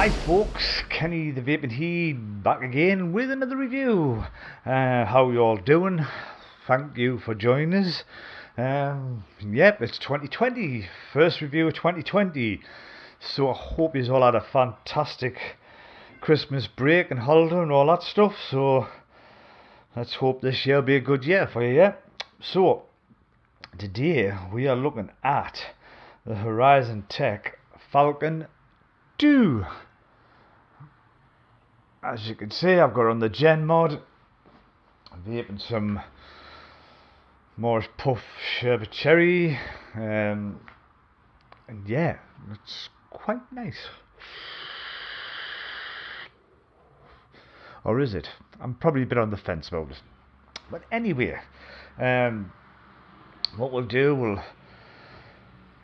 Right folks, Kenny the Vaping here, back again with another review. How you all doing? Thank you for joining us. Yep, it's 2020, first review of 2020. So I hope you all had a fantastic Christmas break and holiday and all that stuff. So let's hope this year will be a good year for you, yeah? So today we are looking at the Horizontech Falcon 2. As you can see, I've got on the Gen mod. I'm vaping some Morris Puff Sherbet Cherry, and yeah, it's quite nice. Or is it? I'm probably a bit on the fence about it. But anyway, what we'll do,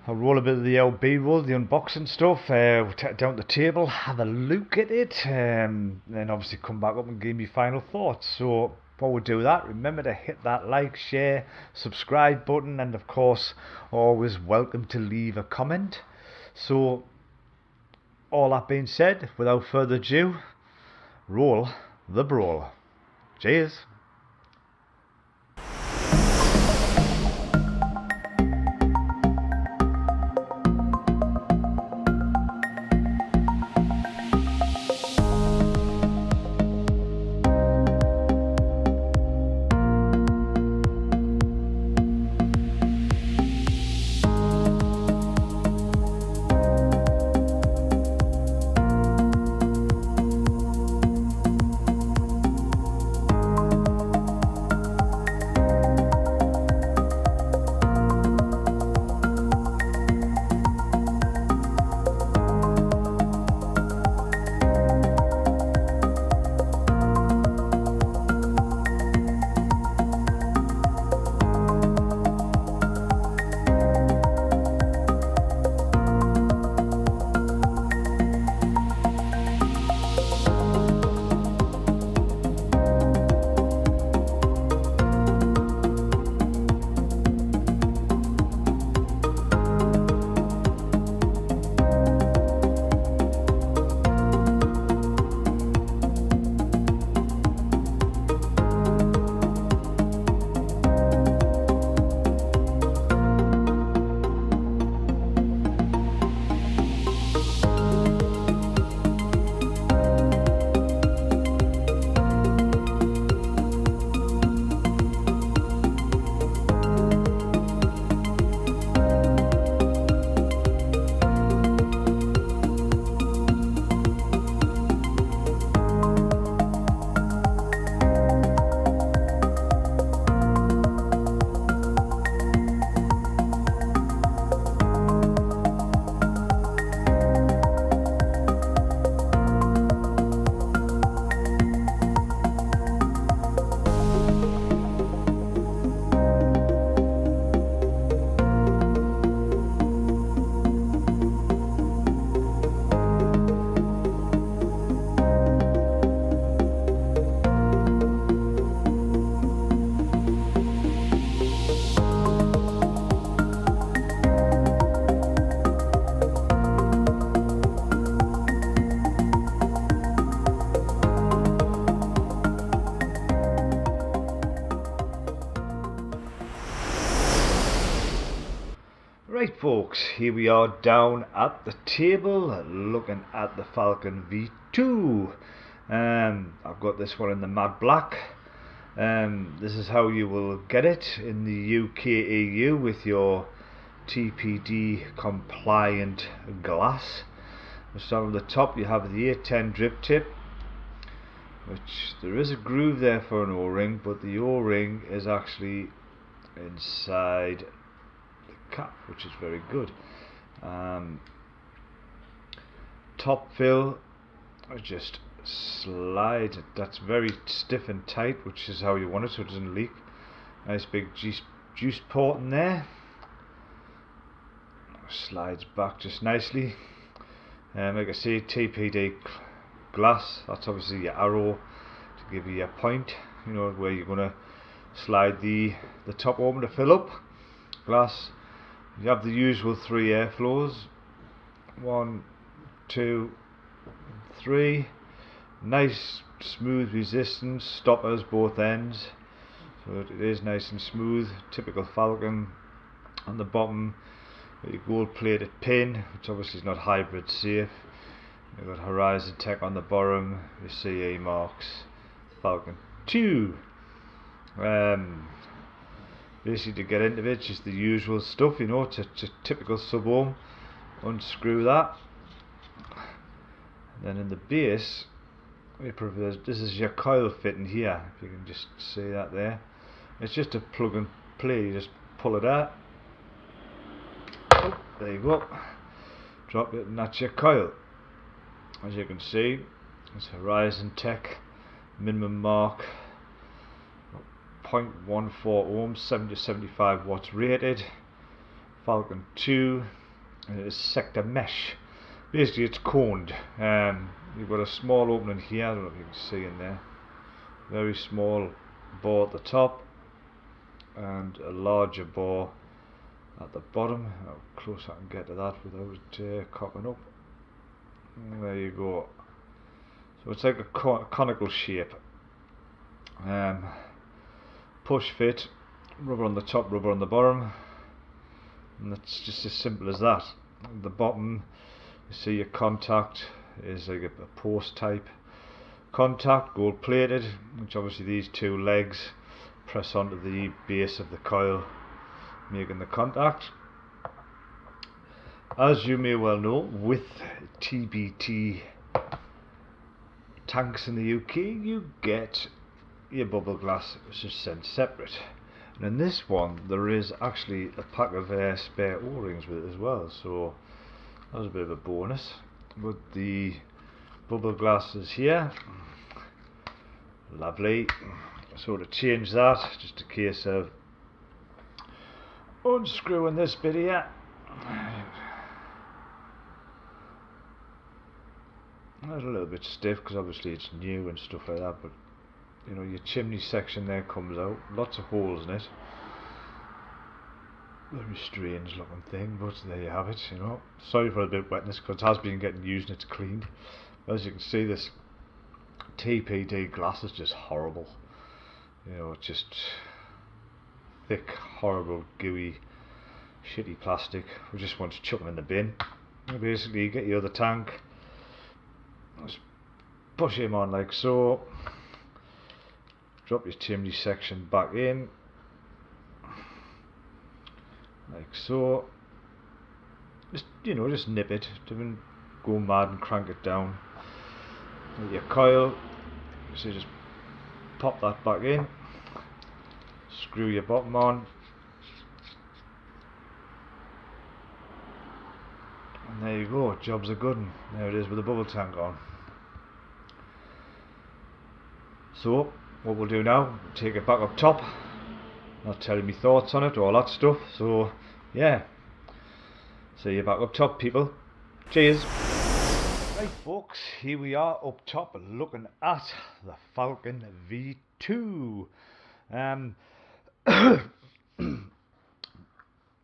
I'll roll a bit of the old B-roll, the unboxing stuff, we'll take it down to the table, have a look at it, then obviously come back up and give me final thoughts. So before we do that, remember to hit that like, share, subscribe button, and of course, always welcome to leave a comment. So all that being said, without further ado, roll the brawl. Cheers. Right folks, here we are down at the table looking at the Falcon V2. I've got this one in the matte black. This is how you will get it in the UK EU with your TPD compliant glass. So on the top you have the 810 drip tip, which there is a groove there for an O-ring, but the O-ring is actually inside cap, which is very good. Top fill, I just slide it. That's very stiff and tight, which is how you want it so it doesn't leak. Nice big juice port in there, slides back just nicely. Like I say, TPD glass, that's obviously your arrow to give you a point, you know, where you're going to slide the top open to fill up. Glass, you have the usual 3 airflows, 1, 2, 3. Nice smooth resistance, stoppers both ends, so it is nice and smooth. Typical Falcon. On the bottom, your gold plated pin, which obviously is not hybrid safe. You've got Horizontech on the bottom, your CE marks, Falcon 2. Basically, to get into it, just the usual stuff, you know, it's a typical sub-ohm. Unscrew that, and then in the base, this is your coil fitting here, if you can just see that there. It's just a plug and play, you just pull it out. Oh, there you go. Drop it and that's your coil. As you can see, it's Horizontech, minimum mark 0.14 ohms, 70 to 75 watts rated. Falcon 2, and it is sector mesh. Basically it's coned. You've got a small opening here, I don't know if you can see in there. Very small bore at the top and a larger bore at the bottom. How close I can get to that without it cocking up. There you go. So it's like a conical shape. Push fit, rubber on the top, rubber on the bottom, and it's just as simple as that. At the bottom, you see your contact is like a post type contact, gold plated, which obviously these two legs press onto the base of the coil, making the contact. As you may well know, with TBT tanks in the UK, you get your bubble glass, which is sent separate. And in this one, there is actually a pack of spare O-rings with it as well, so that was a bit of a bonus. But the bubble glass is here, lovely. So to change that, just a case of unscrewing this bit here. It's a little bit stiff because obviously it's new and stuff like that, but you know, your chimney section there comes out, lots of holes in it. Very strange looking thing, but there you have it, you know. Sorry for a bit of wetness because it has been getting used and it's cleaned. As you can see, this TPD glass is just horrible. You know, it's just thick, horrible, gooey, shitty plastic. We just want to chuck them in the bin. And basically, you get your other tank, just push him on like so. Drop your chimney section back in, like so. Just, you know, just nip it. Don't go mad and crank it down. With your coil, so just pop that back in. Screw your bottom on, and there you go. Job's a good one. There it is with the bubble tank on. So what we'll do now, take it back up top, not telling me thoughts on it, all that stuff. So yeah, see you back up top, people. Cheers. Right folks, here we are up top looking at the Falcon V2.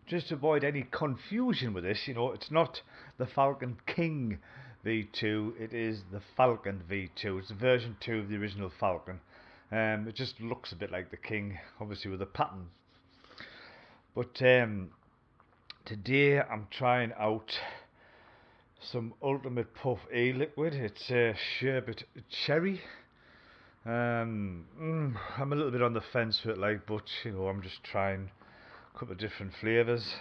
Just to avoid any confusion with this, you know, it's not the Falcon King V2, it is the Falcon V2. It's version 2 of the original Falcon. It just looks a bit like the King, obviously with a pattern. But today I'm trying out some Ultimate Puff e-liquid. It's sherbet cherry. I'm a little bit on the fence with it, like, but you know, I'm just trying a couple of different flavours.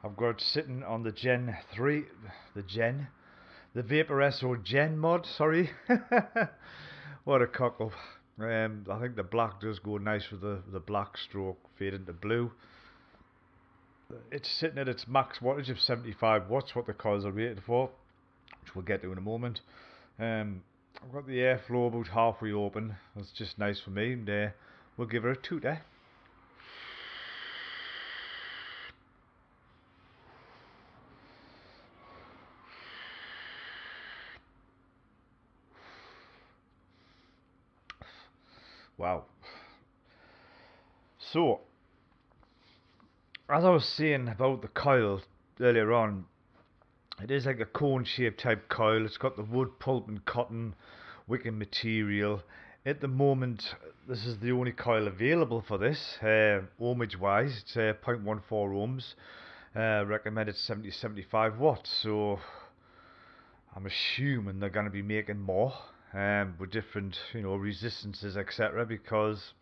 I've got it sitting on the Gen 3, the Vapor SO Gen mod, sorry. What a cock up. I think the black does go nice with the black stroke fade into blue. It's sitting at its max wattage of 75 watts, what the coils are rated for, which we'll get to in a moment. I've got the airflow about halfway open. That's just nice for me, and we'll give her a toot, eh? Wow. So, as I was saying about the coil earlier on, It is like a cone-shaped type coil. It's got the wood pulp and cotton wicking material. At the moment, this is the only coil available for this, ohmage wise. It's 0.14 ohms. Recommended 70 to 75 watts. So I'm assuming they're going to be making more with different, resistances, etc. Because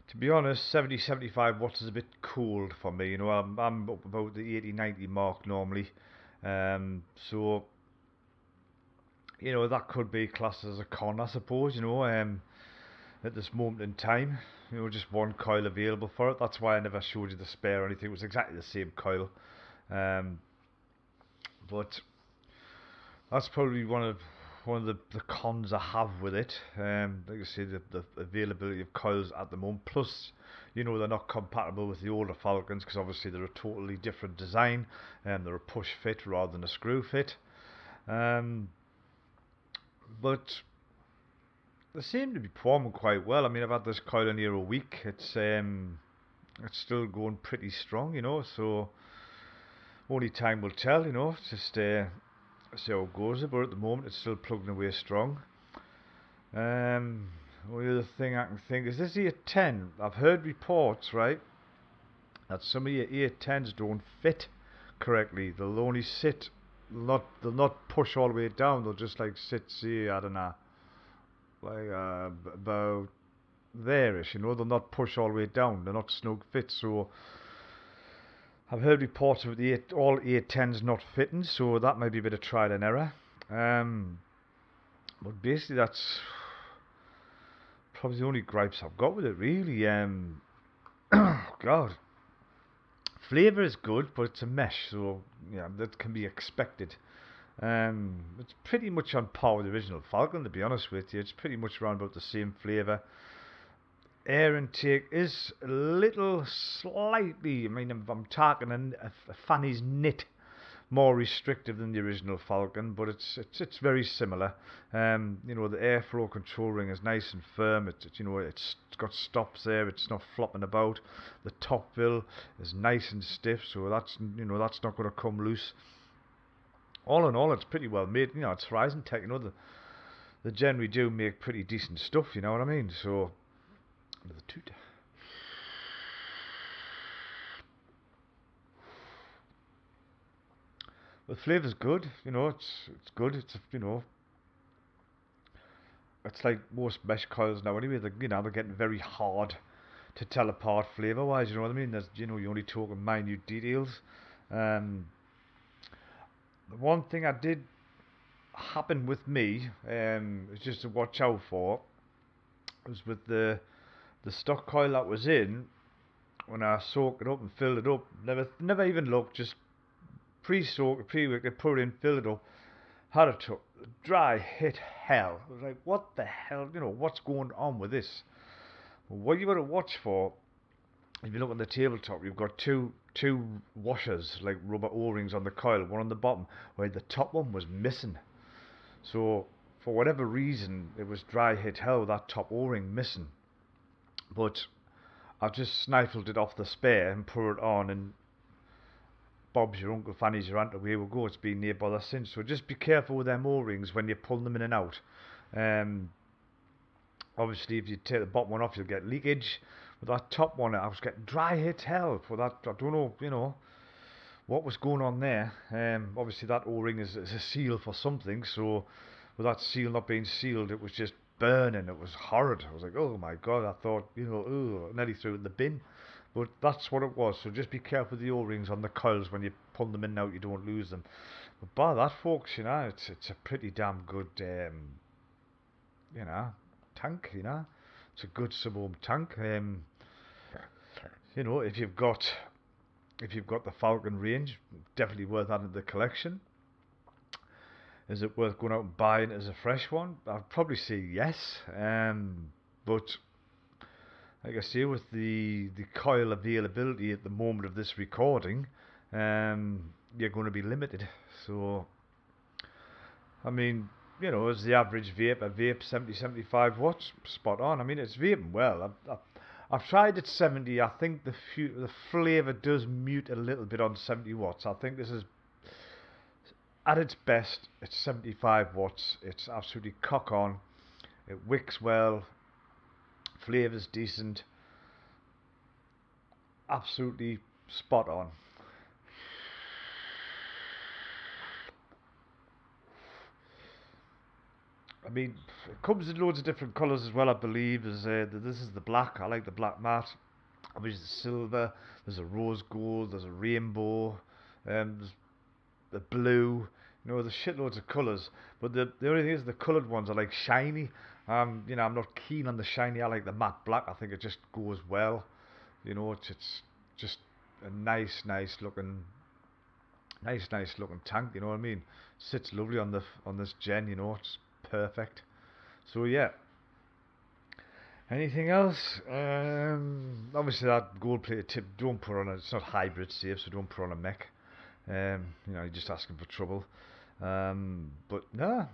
to be honest, 70 75 watts is a bit cold for me. I'm up about the 80 90 mark normally. So that could be classed as a con, I suppose. At this moment in time, just one coil available for it. That's why I never showed you the spare or anything. It was exactly the same coil. But that's probably one of the cons I have with it. Like I say, the availability of coils at the moment. Plus, they're not compatible with the older Falcons because obviously they're a totally different design. They're a push fit rather than a screw fit. But they seem to be performing quite well. I mean, I've had this coil in here a week. It's still going pretty strong, So only time will tell, Just see how it goes. But at the moment, it's still plugging away strong. The other thing I can think is this EA10. I've heard reports, right, that some of your EA10s don't fit correctly. They'll only sit. They'll not push all the way down. They'll just like sit, say, I don't know, like about there-ish. They'll not push all the way down. They're not snug fit. So I've heard reports of all EA10s not fitting. So that might be a bit of trial and error. But basically, that's probably the only gripes I've got with it, really. God, flavour is good, but it's a mesh, so yeah, that can be expected. It's pretty much on par with the original Falcon, to be honest with you. It's pretty much around about the same flavour. Air intake is a little slightly, I mean, I'm talking a fanny's nit more restrictive than the original Falcon, but it's very similar. The airflow control ring is nice and firm. It's got stops there. It's not flopping about. The top bill is nice and stiff, so that's not going to come loose. All in all, it's pretty well made. It's Horizontech. They generally do make pretty decent stuff. You know what I mean? So the toot. The flavour's good, it's good. It's like most mesh coils now anyway. They're getting very hard to tell apart flavour wise. You know what I mean? There's you're only talking minute details. The one thing I did happen with me, is just to watch out for, was with the stock coil that was in. When I soaked it up and filled it up, never even looked, just pre-soaked, pre-wicked, put it in, filled it up, had it took dry hit hell. I was like, what the hell, what's going on with this? Well, what you got to watch for, if you look on the tabletop, you've got two washers, like rubber O-rings on the coil, one on the bottom, where the top one was missing. So for whatever reason, it was dry hit hell with that top O-ring missing. But I've just snifled it off the spare and put it on, and Bob's your uncle, Fanny's your aunt, away we go. It's been near bother since. So just be careful with them O-rings when you pull them in and out. Obviously, if you take the bottom one off, you'll get leakage. With that top one, I was getting dry hit hell for that. I don't know, what was going on there. Obviously, that O-ring is a seal for something. So with that seal not being sealed, it was just burning. It was horrid. I was like, oh my God. I thought, nearly threw it in the bin. But that's what it was. So just be careful with the O-rings on the coils when you pull them in and out. You don't lose them. But by that, folks, it's a pretty damn good, tank. It's a good sub-ohm tank. If you've got the Falcon range, definitely worth adding to the collection. Is it worth going out and buying it as a fresh one? I'd probably say yes. But like I say, with the coil availability at the moment of this recording, you're going to be limited. So, I mean, as the average vape 70 75 watts, spot on. I mean, it's vaping well. I've tried at 70. I think the flavour does mute a little bit on 70 watts. I think this is at its best, it's 75 watts. It's absolutely cock on. It wicks well. Flavour's decent. Absolutely spot on. I mean, it comes in loads of different colours as well, I believe. This is the black. I like the black matte. There's the silver. There's a rose gold. There's a rainbow. There's the blue. There's shitloads of colours. But the only thing is, the coloured ones are like shiny. I'm not keen on the shiny. I like the matte black. I think it just goes well. It's just a nice looking tank. You know what I mean? Sits lovely on this gen. It's perfect. So yeah. Anything else? Obviously that gold plated tip, don't put on it's not hybrid safe, so don't put on a mech. You're just asking for trouble. But nah,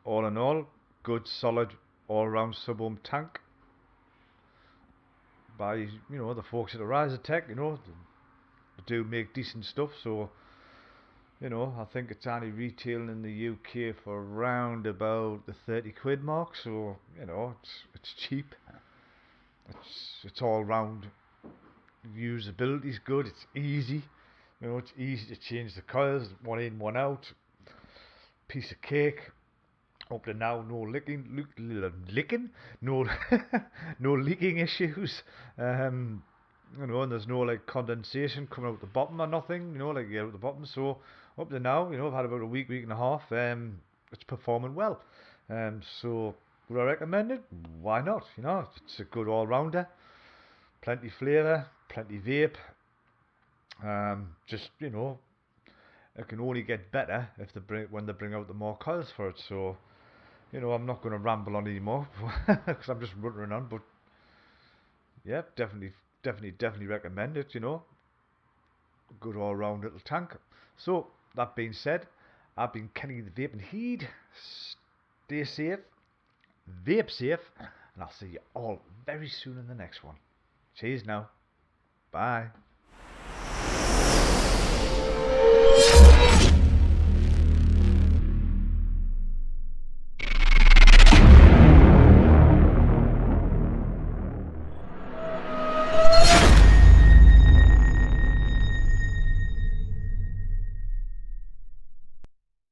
all in all, good, solid, all-round sub-ohm tank by the folks at Horizontech. They do make decent stuff. So I think it's only retailing in the UK for around about the 30 quid mark. So it's cheap. It's all round. Usability's good. It's easy. It's easy to change the coils, one in, one out. Piece of cake. Up to now, no no, no leaking issues. And there's no like condensation coming out the bottom or nothing. Like you get out the bottom. So up to now, I've had about a week and a half. It's performing well. So would I recommend it? Why not? It's a good all-rounder. Plenty flavour, plenty vape. It can only get better when they bring out the more coils for it. So I'm not going to ramble on anymore because I'm just running on. But yeah, definitely recommend it. Good all-round little tank. So that being said, I've been Kenny the Vaping Heed. Stay safe, vape safe, and I'll see you all very soon in the next one. Cheers now. Bye.